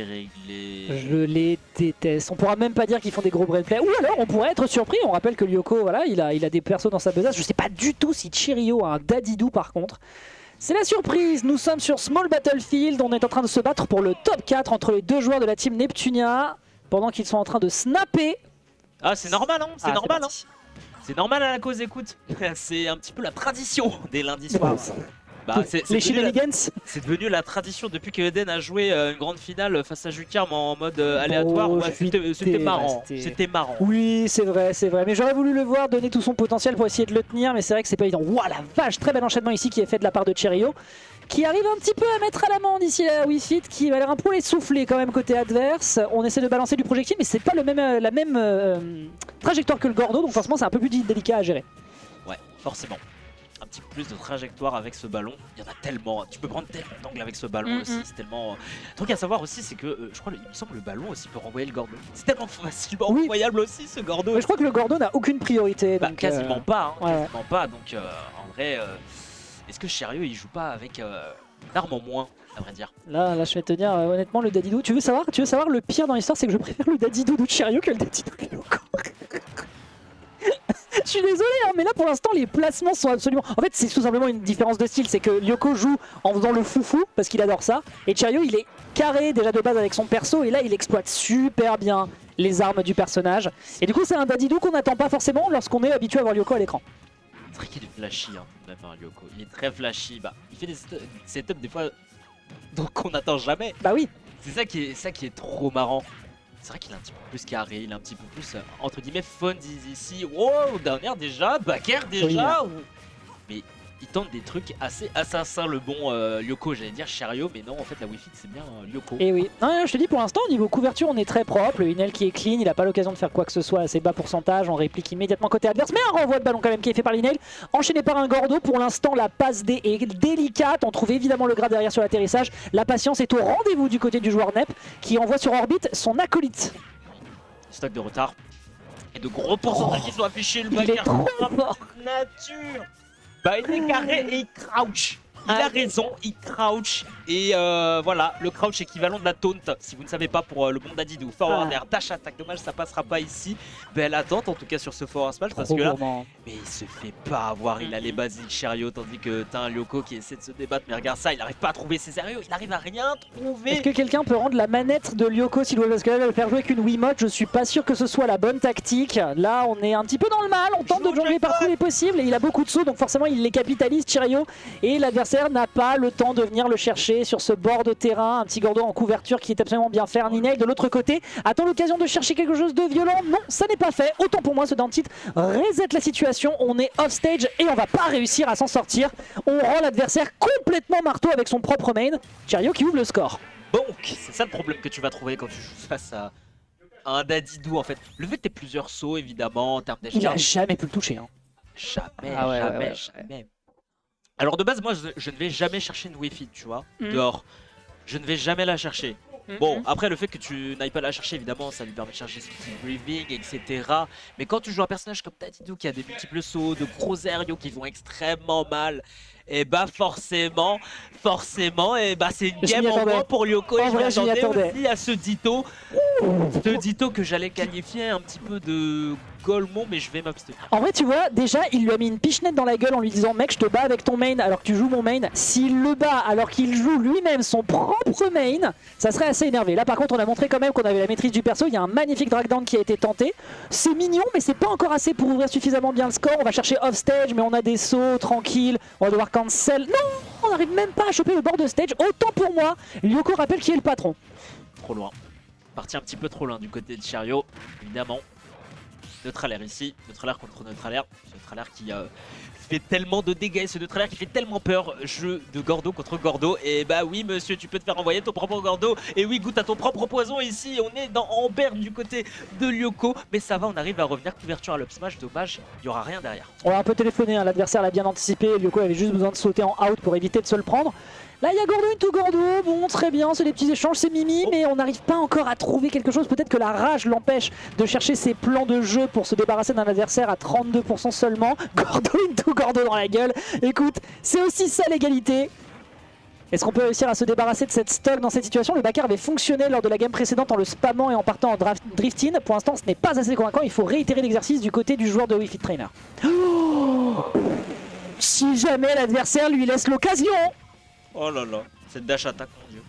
réglé. Je les déteste. On pourra même pas dire qu'ils font des gros brainplay. Ou alors on pourrait être surpris. On rappelle que Lyoko, voilà, il a des persos dans sa besace. Je sais pas du tout si Chirio a un Dadidou par contre. C'est la surprise. Nous sommes sur Small Battlefield. On est en train de se battre pour le top 4 entre les deux joueurs de la team Neptunia. Pendant qu'ils sont en train de snapper. Ah, c'est normal, hein. C'est normal, hein. Parti. C'est normal à la cause, écoute. C'est un petit peu la tradition des lundis soirs. Bah, Les shenanigans. C'est devenu la tradition depuis que Eden a joué une grande finale face à Jukarm en mode aléatoire. Oh, Ouais, c'était marrant. c'était- C'était marrant. Oui, c'est vrai, c'est vrai. Mais j'aurais voulu le voir donner tout son potentiel pour essayer de le tenir. Mais c'est vrai que c'est pas évident. Ouah, la vache, très bel enchaînement ici qui est fait de la part de Chirio. Qui arrive un petit peu à mettre à l'amende ici la Wii Fit, qui va l'air un peu essoufflé quand même côté adverse. On essaie de balancer du projectile, mais c'est pas le même, la même trajectoire que le Gordo. Donc forcément, c'est un peu plus délicat à gérer. Ouais, forcément. Un petit peu plus de trajectoire avec ce ballon. Il y en a tellement. Tu peux prendre tellement d'angles avec ce ballon aussi. C'est tellement. Un truc à savoir aussi, c'est que je crois, il me semble que le ballon aussi peut renvoyer le Gordo. C'est tellement facilement envoyable aussi ce Gordo. Ouais, je crois que le Gordo n'a aucune priorité. Bah, Donc, quasiment pas. Hein, ouais. quasiment pas. Donc en vrai, est-ce que Chirio il joue pas avec une arme en moins, à vrai dire? Là, je vais te dire honnêtement, le Dadidou. Tu veux savoir le pire dans l'histoire, c'est que je préfère le Dadidou de Chirio que le Dadidou de Lyoko. Je suis désolé, hein, mais là pour l'instant les placements sont absolument... En fait c'est tout simplement une différence de style, c'est que Lyoko joue en faisant le foufou parce qu'il adore ça, et Chirio il est carré déjà de base avec son perso, et là il exploite super bien les armes du personnage. Et du coup c'est un Dadidou qu'on n'attend pas forcément lorsqu'on est habitué à voir Lyoko à l'écran. C'est vrai qu'il est flashy, hein, tout de même, hein, Lyoko. Il est très flashy. Bah, il fait des setups des fois donc on n'attend jamais. Bah oui. C'est ça qui est trop marrant. C'est vrai qu'il est un petit peu plus carré, il est un petit peu plus entre guillemets fun ici. Wow, dernière déjà, backer déjà. Oui. Mais il tente des trucs assez assassins, le bon Lyoko, j'allais dire Chirio, mais non, en fait la Wi-Fi c'est bien Lyoko. Et oui, non, je te dis pour l'instant au niveau couverture on est très propre, le Inel qui est clean, il n'a pas l'occasion de faire quoi que ce soit à assez bas pourcentage, on réplique immédiatement côté adverse, mais un renvoi de ballon quand même qui est fait par l'Inel, enchaîné par un Gordo. Pour l'instant la passe D est délicate, on trouve évidemment le gras derrière sur l'atterrissage, la patience est au rendez-vous du côté du joueur Nep qui envoie sur orbite son acolyte. Stock de retard et de gros pourcentages qui sont affichés, le Il est backer trop fort. nature. Bah il est carré et il crouch. Il a raison, il crouch. Et voilà, le crouch équivalent de la taunt, si vous ne savez pas, pour le bon Dadidou. Forward air, dash attack, dommage ça passera pas ici. Belle attente en tout cas sur ce forward smash parce que là... Mais il se fait pas avoir, il a les basiques Chirio, tandis que t'as un Lyoko qui essaie de se débattre. Mais regarde ça, il arrive pas à trouver ses sérieux, il arrive à rien trouver. Est-ce que quelqu'un peut rendre la manette de Lyoko s'il veut, parce que là, le faire jouer avec une Wiimote, je suis pas sûr que ce soit la bonne tactique. Là on est un petit peu dans le mal, on tente de jongler par tous les possibles et il a beaucoup de sauts, donc forcément il les capitalise Chirio, et l'adversaire n'a pas le temps de venir le chercher sur ce bord de terrain. Un petit Gordo en couverture qui est absolument bien fait. Ninel de l'autre côté attend l'occasion de chercher quelque chose de violent. Non, ça n'est pas fait. Autant pour moi, ce down tilt reset la situation. On est off stage et on va pas réussir à s'en sortir. On rend l'adversaire complètement marteau avec son propre main. Chirio qui ouvre le score. Donc, c'est ça le problème que tu vas trouver quand tu joues face à un Dadidou en fait. Le fait que t'aies plusieurs sauts évidemment en termes Il a d'échelle. jamais pu le toucher. Hein. Jamais, Ah ouais, jamais, ouais. jamais. Alors de base, moi je ne vais jamais chercher une Wi-Fi, tu vois, dehors. Je ne vais jamais la chercher. Bon, après le fait que tu n'ailles pas la chercher, évidemment, ça lui permet de charger son petit breathing, etc. Mais quand tu joues un personnage comme Dadidou qui a des multiples sauts, de gros aériaux qui vont extrêmement mal, et bah forcément, et bah c'est une game en moins pour Lyoko. Et je m'attendais aussi à ce Ditto. Ce Ditto que j'allais qualifier un petit peu de Golemon, mais je vais m'abstenir. En vrai, tu vois, déjà, il lui a mis une pichenette dans la gueule en lui disant « Mec, je te bats avec ton main alors que tu joues mon main. » S'il le bat alors qu'il joue lui-même son propre main, ça serait assez énervé. Là, par contre, on a montré quand même qu'on avait la maîtrise du perso. Il y a un magnifique drag down qui a été tenté. C'est mignon, mais c'est pas encore assez pour ouvrir suffisamment bien le score. On va chercher off stage, mais on a des sauts tranquilles. On va devoir cancel. Non, on n'arrive même pas à choper le bord de stage. Autant pour moi, Lyoko rappelle qui est le patron. Trop loin. Parti un petit peu trop loin du côté de Chirio, évidemment. Neutralair ici, Neutralair contre Neutralair. Neutralair qui fait tellement de dégâts, ce Neutralair qui fait tellement peur. Jeu de Gordo contre Gordo. Et bah oui monsieur, tu peux te faire envoyer ton propre Gordo. Et oui, goûte à ton propre poison ici. On est dans Amber du côté de Lyoko. Mais ça va, on arrive à revenir couverture à l'up smash. Dommage, il n'y aura rien derrière. On va un peu téléphoner, hein. L'adversaire l'a bien anticipé. Lyoko avait juste besoin de sauter en out pour éviter de se le prendre. Là, il y a Gordo into Gordo, bon, très bien, c'est des petits échanges, c'est Mimi, mais on n'arrive pas encore à trouver quelque chose. Peut-être que la rage l'empêche de chercher ses plans de jeu pour se débarrasser d'un adversaire à 32% seulement. Gordo into Gordo dans la gueule. Écoute, c'est aussi ça l'égalité. Est-ce qu'on peut réussir à se débarrasser de cette stock dans cette situation? Le backer avait fonctionné lors de la game précédente en le spammant et en partant en drifting. Pour l'instant, ce n'est pas assez convaincant. Il faut réitérer l'exercice du côté du joueur de Wii Fit Trainer. Oh, si jamais l'adversaire lui laisse l'occasion. Oh là là, cette dash attack, mon dieu.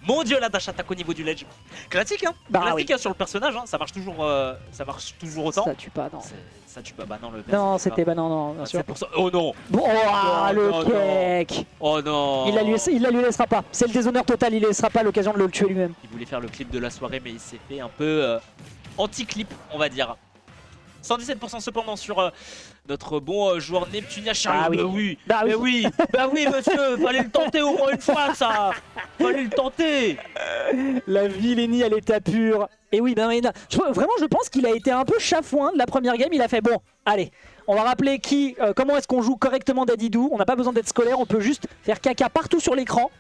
Mon dieu, la dash attack au niveau du ledge. Classique, hein. Bah, classique oui. Hein, sur le personnage, hein. Ça marche toujours autant. Ça tue pas, non. Ça tue pas, bah non, le Non, c'était bah non, bien sûr. C'est pour ça. Oh non. Bon, oh, le non, cake. Oh non. Il la lui laissera pas. C'est le déshonneur total, il laissera pas l'occasion de le tuer lui-même. Il voulait faire le clip de la soirée, mais il s'est fait un peu anti-clip, on va dire. 117% cependant sur notre bon joueur Neptunia Chariot. Ah oui. Oui. Bah oui. Mais oui. Bah oui, monsieur, fallait le tenter au moins une fois, ça. Fallait le tenter. La vilainie à l'état pur. Et oui, ben, vraiment, je pense qu'il a été un peu chafouin de la première game. Il a fait bon, allez, on va rappeler comment est-ce qu'on joue correctement Dadidou. On n'a pas besoin d'être scolaire, on peut juste faire caca partout sur l'écran.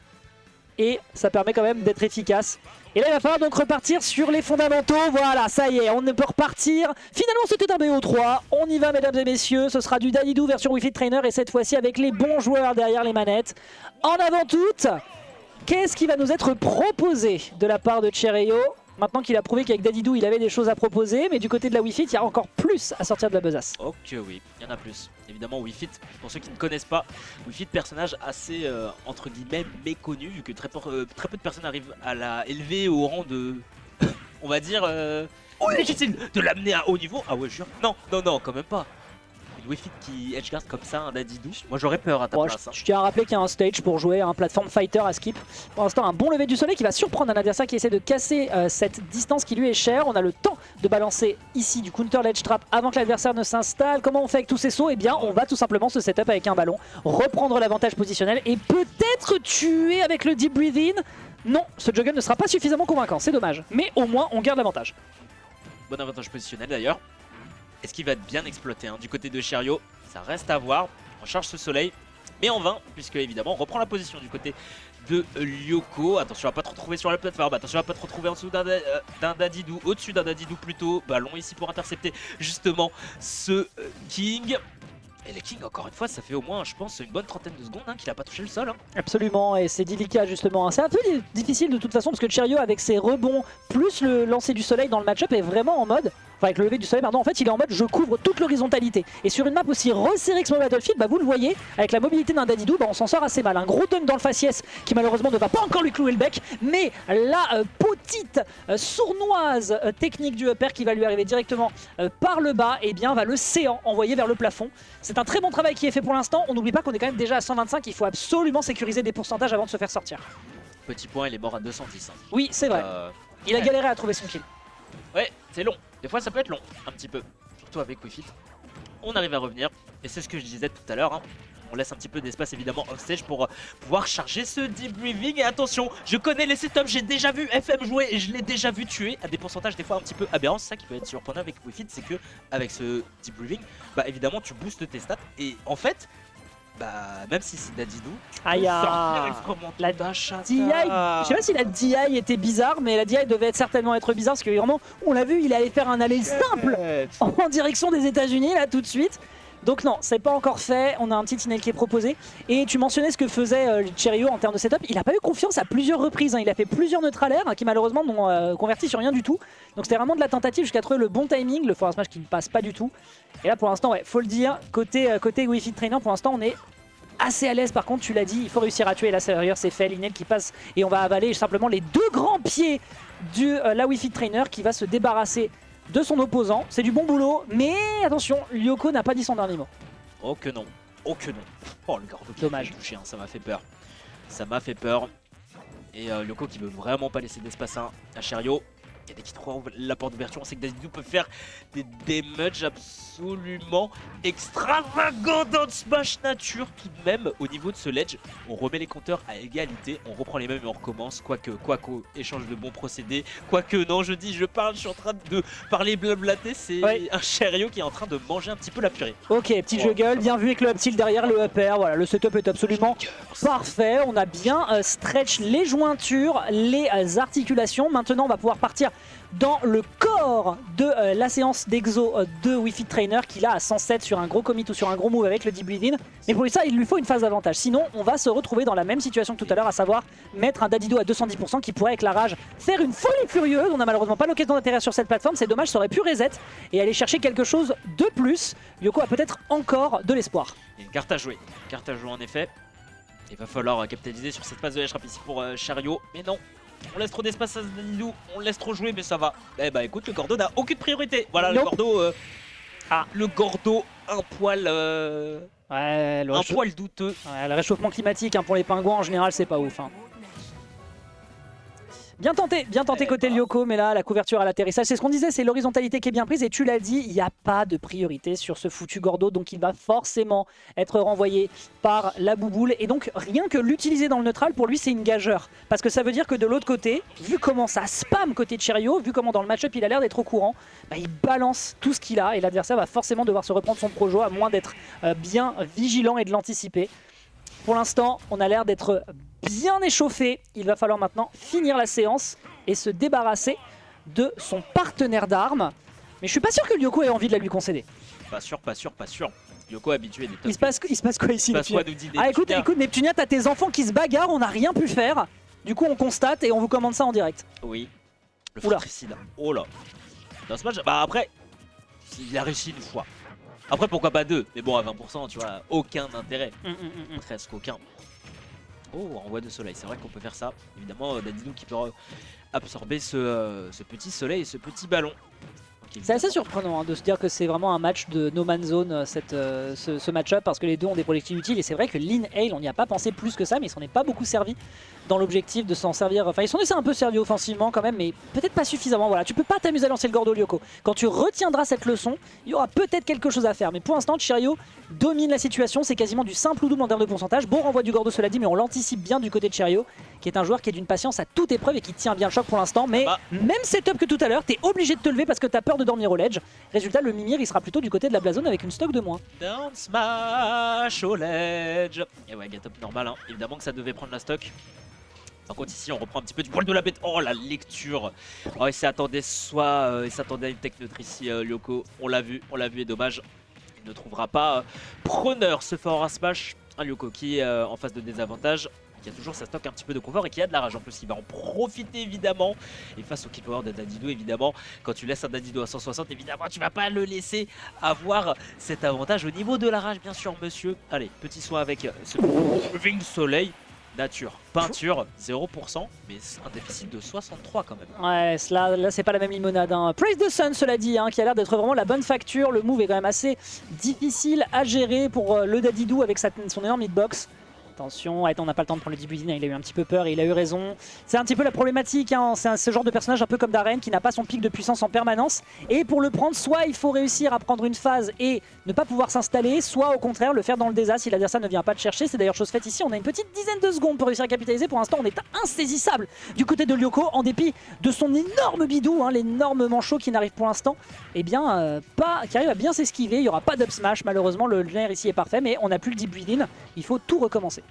Et ça permet quand même d'être efficace. Et là, il va falloir donc repartir sur les fondamentaux. Voilà, ça y est, on peut repartir. Finalement, c'était un BO3. On y va, mesdames et messieurs. Ce sera du Dadidou version Wii Fit Trainer. Et cette fois-ci, avec les bons joueurs derrière les manettes. En avant toutes, qu'est-ce qui va nous être proposé de la part de Chereo? Maintenant qu'il a prouvé qu'avec Dadidou, il avait des choses à proposer. Mais du côté de la Wii Fit, il y a encore plus à sortir de la besace. Ok, oui, il y en a plus. Évidemment, Wii Fit, pour ceux qui ne connaissent pas, Wii Fit, personnage assez, entre guillemets, méconnu, vu que très peu de personnes arrivent à la élever au rang de, on va dire, difficile de l'amener à haut niveau. Ah ouais, jure. Non, quand même pas. Une Wii Fit qui edgeguard comme ça, un Dadidou, moi j'aurais peur à ta place. Je tiens à rappeler qu'il y a un stage pour jouer un platform fighter à skip. Pour l'instant, un bon lever du soleil qui va surprendre un adversaire qui essaie de casser cette distance qui lui est chère. On a le temps de balancer ici du counter ledge trap avant que l'adversaire ne s'installe. Comment on fait avec tous ces sauts? Eh bien, on va tout simplement se setup avec un ballon, reprendre l'avantage positionnel et peut-être tuer avec le deep breathing. Non, ce juggle ne sera pas suffisamment convaincant, c'est dommage. Mais au moins, on garde l'avantage. Bon avantage positionnel d'ailleurs. Est-ce qu'il va être bien exploité du côté de Chereo? Ça reste à voir. On charge ce soleil, mais en vain, puisque évidemment on reprend la position du côté de Lyoko. Attention à pas te retrouver sur la plateforme, attention à pas te retrouver en dessous d'un Dadidou, au-dessus d'un Dadidou plutôt. Ballon ici pour intercepter justement ce King. Et le King, encore une fois, ça fait au moins, je pense, une bonne trentaine de secondes qu'il n'a pas touché le sol. Absolument, et c'est délicat justement. C'est un peu difficile de toute façon, parce que Chereo, avec ses rebonds, plus le lancer du soleil dans le match-up, est vraiment en mode... Enfin, avec le lever du soleil, pardon, en fait, il est en mode je couvre toute l'horizontalité. Et sur une map aussi resserrée que Small Battlefield, vous le voyez, avec la mobilité d'un Dadidou, on s'en sort assez mal. Un gros dunk dans le faciès qui malheureusement ne va pas encore lui clouer le bec, mais la petite sournoise technique du upper qui va lui arriver directement par le bas, et bien va le séant envoyer vers le plafond. C'est un très bon travail qui est fait pour l'instant. On n'oublie pas qu'on est quand même déjà à 125, il faut absolument sécuriser des pourcentages avant de se faire sortir. Petit point, il est mort à 210. Oui, c'est vrai. Il a galéré à trouver son kill. Ouais, c'est long. Des fois, ça peut être long, un petit peu. Surtout avec Wii Fit. On arrive à revenir. Et c'est ce que je disais tout à l'heure. On laisse un petit peu d'espace, évidemment, offstage pour pouvoir charger ce deep breathing. Et attention, je connais les setups. J'ai déjà vu FM jouer et je l'ai déjà vu tuer à des pourcentages des fois un petit peu aberrants. C'est ça qui peut être surprenant avec Wii Fit. C'est que avec ce deep breathing, évidemment, tu boostes tes stats. Et en fait... même si c'est Dadidou, tu peux sortir la dash attack. DI, je sais pas si la DI était bizarre, mais la DI devait certainement être bizarre parce que vraiment, on l'a vu, il allait faire un aller simple en direction des États-Unis là tout de suite. Donc non, c'est pas encore fait, on a un petit tunnel qui est proposé. Et tu mentionnais ce que faisait Chereo en termes de setup, il n'a pas eu confiance à plusieurs reprises, il a fait plusieurs neutralaires qui malheureusement n'ont converti sur rien du tout. Donc c'était vraiment de la tentative jusqu'à trouver le bon timing, le forward smash qui ne passe pas du tout. Et là pour l'instant, ouais, faut le dire, côté Wii Fit Trainer, pour l'instant on est assez à l'aise. Par contre, tu l'as dit, il faut réussir à tuer. Là, c'est fait, Linel qui passe et on va avaler simplement les deux grands pieds de la Wii Fit Trainer qui va se débarrasser de son opposant. C'est du bon boulot, mais attention, Lyoko n'a pas dit son dernier mot. Oh que non, oh que non. Oh le garde qui dommage. Touché, ça m'a fait peur. Ça m'a fait peur. Et Lyoko qui veut vraiment pas laisser d'espace à Chereo. Et dès qu'il trouve la porte d'ouverture, on sait que Dadidou peut faire des damages absolument extravagants dans le Smash Nature. Tout de même, au niveau de ce ledge, on remet les compteurs à égalité, on reprend les mêmes et on recommence. Quoique, échange de bons procédés. Quoique, non, je suis en train de parler blablater. C'est un Chereo qui est en train de manger un petit peu la purée. Ok, petit juggle, bien vu avec le up tilt derrière le upper. Voilà, le setup est absolument parfait. On a bien stretch les jointures, les articulations. Maintenant, on va pouvoir partir dans le corps encore de la séance d'exo de Wi-Fi Trainer qu'il a à 107 sur un gros commit ou sur un gros move avec le Deep Bleed In. Mais pour ça, il lui faut une phase d'avantage. Sinon, on va se retrouver dans la même situation que tout à l'heure, à savoir mettre un Dadido à 210% qui pourrait avec la rage faire une folie furieuse. On n'a malheureusement pas l'occasion d'atterrir sur cette plateforme, c'est dommage, ça aurait pu reset et aller chercher quelque chose de plus. Yoko a peut-être encore de l'espoir. Il y a une carte à jouer en effet. Il va falloir capitaliser sur cette phase de H-Rap ici pour Chariot, mais non. On laisse trop d'espace à Dadidou, on le laisse trop jouer mais ça va. Eh bah écoute, le Gordo n'a aucune priorité. Voilà, nope. Le Gordo un poil poil douteux. Ouais, le réchauffement climatique hein, pour les pingouins en général c'est pas ouf. Hein. Bien tenté côté Lyoko, mais là la couverture à l'atterrissage, c'est ce qu'on disait, c'est l'horizontalité qui est bien prise et tu l'as dit, il n'y a pas de priorité sur ce foutu Gordo, donc il va forcément être renvoyé par la bouboule et donc rien que l'utiliser dans le neutral pour lui c'est une gageure, parce que ça veut dire que de l'autre côté, vu comment ça spam côté de Chariot, vu comment dans le match-up il a l'air d'être au courant, bah, il balance tout ce qu'il a et l'adversaire va forcément devoir se reprendre son projo à moins d'être bien vigilant et de l'anticiper. Pour l'instant, on a l'air d'être bien échauffé. Il va falloir maintenant finir la séance et se débarrasser de son partenaire d'armes. Mais je suis pas sûr que Lyoko ait envie de la lui concéder. Pas sûr. Lyoko habitué des top. Il se passe quoi ici, Neptunia? Ah écoute Neptunia, t'as tes enfants qui se bagarrent, on n'a rien pu faire. Du coup on constate et on vous commande ça en direct. Oui. Le fratricide. Oh là. Dans ce match, bah après, il a réussi une fois. Après pourquoi pas deux, mais bon à 20% tu vois, aucun intérêt, presque aucun. Oh, envoi de soleil, c'est vrai qu'on peut faire ça. Évidemment Dadidou qui peut absorber ce petit soleil et ce petit ballon. C'est assez surprenant hein, de se dire que c'est vraiment un match de No Man's Zone ce match-up parce que les deux ont des projectiles utiles et c'est vrai que Lin Hale on n'y a pas pensé plus que ça mais il s'en est pas beaucoup servi dans l'objectif de s'en servir, enfin ils s'en est un peu servi offensivement quand même mais peut-être pas suffisamment, voilà tu peux pas t'amuser à lancer le Gordo Lyoko. Quand tu retiendras cette leçon, il y aura peut-être quelque chose à faire mais pour l'instant Chariot domine la situation, c'est quasiment du simple ou double en termes de pourcentage, bon renvoi du Gordo cela dit mais on l'anticipe bien du côté de Chariot qui est un joueur qui est d'une patience à toute épreuve et qui tient bien le choc pour l'instant mais même setup que tout à l'heure, t'es obligé de te lever parce que t'as peur de dormir au ledge. Résultat, le Mimir il sera plutôt du côté de la Blazone avec une stock de moins. Down smash au ledge. Et ouais, get up normal, hein. Évidemment que ça devait prendre la stock. Par contre ici on reprend un petit peu du poil de la bête. Oh la lecture. Oh il s'attendait il s'attendait à une tech neutre ici Lyoko. On l'a vu et dommage. Il ne trouvera pas preneur ce fort à smash. Un Lyoko qui est en phase de désavantage. Qui a toujours sa stock un petit peu de confort et qui a de la rage en plus, il va en profiter évidemment. Et face au kill power de Dadidou évidemment, quand tu laisses un Dadidou à 160 évidemment tu vas pas le laisser avoir cet avantage au niveau de la rage bien sûr monsieur. Allez, petit soin avec ce ring soleil, nature, peinture, 0%, mais un déficit de 63 quand même. Ouais, là c'est pas la même limonade. Hein. Praise the Sun cela dit, hein, qui a l'air d'être vraiment la bonne facture, le move est quand même assez difficile à gérer pour le Dadidou avec son énorme hitbox. Attention, on n'a pas le temps de prendre le Deep Bleed In, il a eu un petit peu peur et il a eu raison. C'est un petit peu la problématique, hein. C'est ce genre de personnage un peu comme Darren qui n'a pas son pic de puissance en permanence. Et pour le prendre, soit il faut réussir à prendre une phase et ne pas pouvoir s'installer, soit au contraire le faire dans le désastre si l'adversaire ne vient pas te chercher. C'est d'ailleurs chose faite ici, on a une petite dizaine de secondes pour réussir à capitaliser. Pour l'instant on est insaisissable du côté de Lyoko en dépit de son énorme bidou, hein, l'énorme manchot qui n'arrive pour l'instant qui arrive à bien s'esquiver. Il n'y aura pas d'up smash malheureusement, le laner ici est parfait mais on n'a plus le Deep Bleed In, il faut tout recommencer.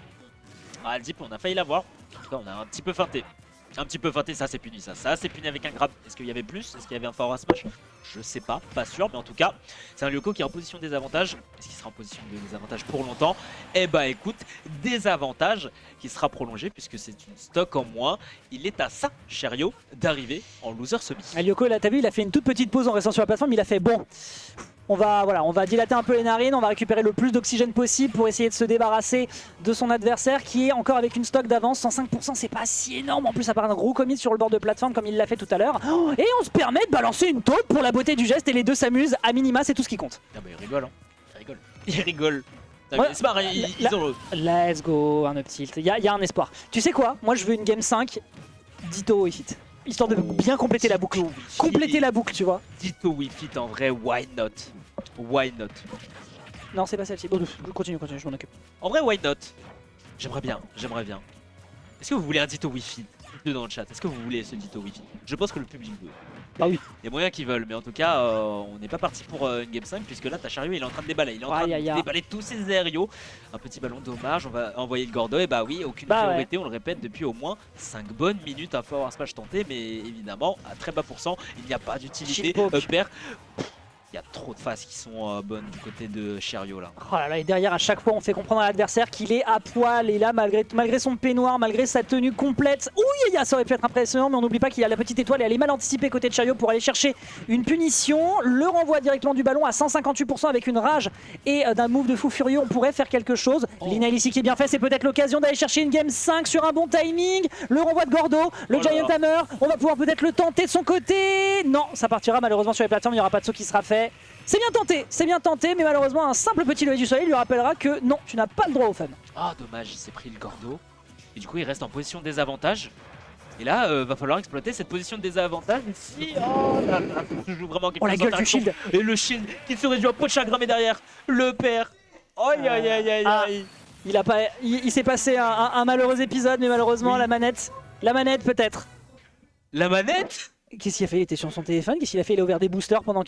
Ah le Deep on a failli l'avoir, en tout cas on a un petit peu feinté. Ça c'est puni ça c'est puni avec un grab. Est-ce qu'il y avait plus? Est-ce qu'il y avait un fort à smash? Je sais pas sûr, mais en tout cas c'est un Lyoko qui est en position de désavantage. Est-ce qu'il sera en position de désavantage pour longtemps? Eh bah écoute, désavantage qui sera prolongé puisque c'est une stock en moins. Il est à ça, Chariot, d'arriver en loser semi. Lyoko là t'as vu, il a fait une toute petite pause en restant sur la plateforme, il a fait bon. On va dilater un peu les narines, on va récupérer le plus d'oxygène possible pour essayer de se débarrasser de son adversaire qui est encore avec une stock d'avance. 105% c'est pas si énorme en plus à part un gros commit sur le bord de plateforme comme il l'a fait tout à l'heure. Et on se permet de balancer une taupe pour la beauté du geste et les deux s'amusent à minima, c'est tout ce qui compte. Ah bah il rigole hein, il rigole. Ouais, c'est marrant, ils ont... Let's go, un up tilt, il y a un espoir. Tu sais quoi, moi je veux une game 5, Ditto Wi-Fi. Histoire de bien compléter la boucle. Compléter la boucle, tu vois. Ditto Wi-Fi en vrai, why not? Why not? Non, c'est pas celle-ci. Bon, continue, je m'en occupe. En vrai, why not? J'aimerais bien. Est-ce que vous voulez un Ditto Wi-Fi? Dites-le dans le chat. Est-ce que vous voulez ce Ditto Wi-Fi? Je pense que le public veut. Ah oui. Il y a moyen qu'ils veulent, mais en tout cas, on n'est pas parti pour une game 5 puisque là, Chariot il est en train de déballer. Il est en train de déballer tous ses aériaux. Un petit ballon dommage, on va envoyer le Gordo. Et bah oui, aucune priorité, on le répète depuis au moins 5 bonnes minutes à Forward Smash tenté, mais évidemment, à très bas pourcent, il n'y a pas d'utilité. Upper. Il y a trop de phases qui sont bonnes du côté de Chariot là. Oh là là, et derrière à chaque fois on fait comprendre à l'adversaire qu'il est à poil et là malgré son peignoir, malgré sa tenue complète, ouh, ça aurait pu être impressionnant, mais on n'oublie pas qu'il a la petite étoile et elle est mal anticipée côté de Chariot pour aller chercher une punition. Le renvoi directement du ballon à 158% avec une rage et d'un move de fou furieux, on pourrait faire quelque chose. Lina ici qui est bien fait, c'est peut-être l'occasion d'aller chercher une game 5 sur un bon timing. Le renvoi de Gordo, le Giant Hammer, on va pouvoir peut-être le tenter de son côté. Non, ça partira malheureusement sur les plateformes, il n'y aura pas de saut qui sera fait. C'est bien tenté, mais malheureusement un simple petit lever du soleil lui rappellera que non, tu n'as pas le droit au fun. Ah dommage, il s'est pris le Gordo. Et du coup il reste en position de désavantage. Et là, va falloir exploiter cette position de désavantage ici. Oh là là, je joue vraiment quelque chose. La gueule du shield. Et le shield qui se réduit à peau de chagrin, mais derrière, le père. Aïe aïe aïe aïe aïe. Il s'est passé un malheureux épisode, mais malheureusement la manette peut-être. La manette? Qu'est-ce qu'il a fait? Il était sur son téléphone, qu'est-ce qu'il a fait? Il a ouvert des boosters pendant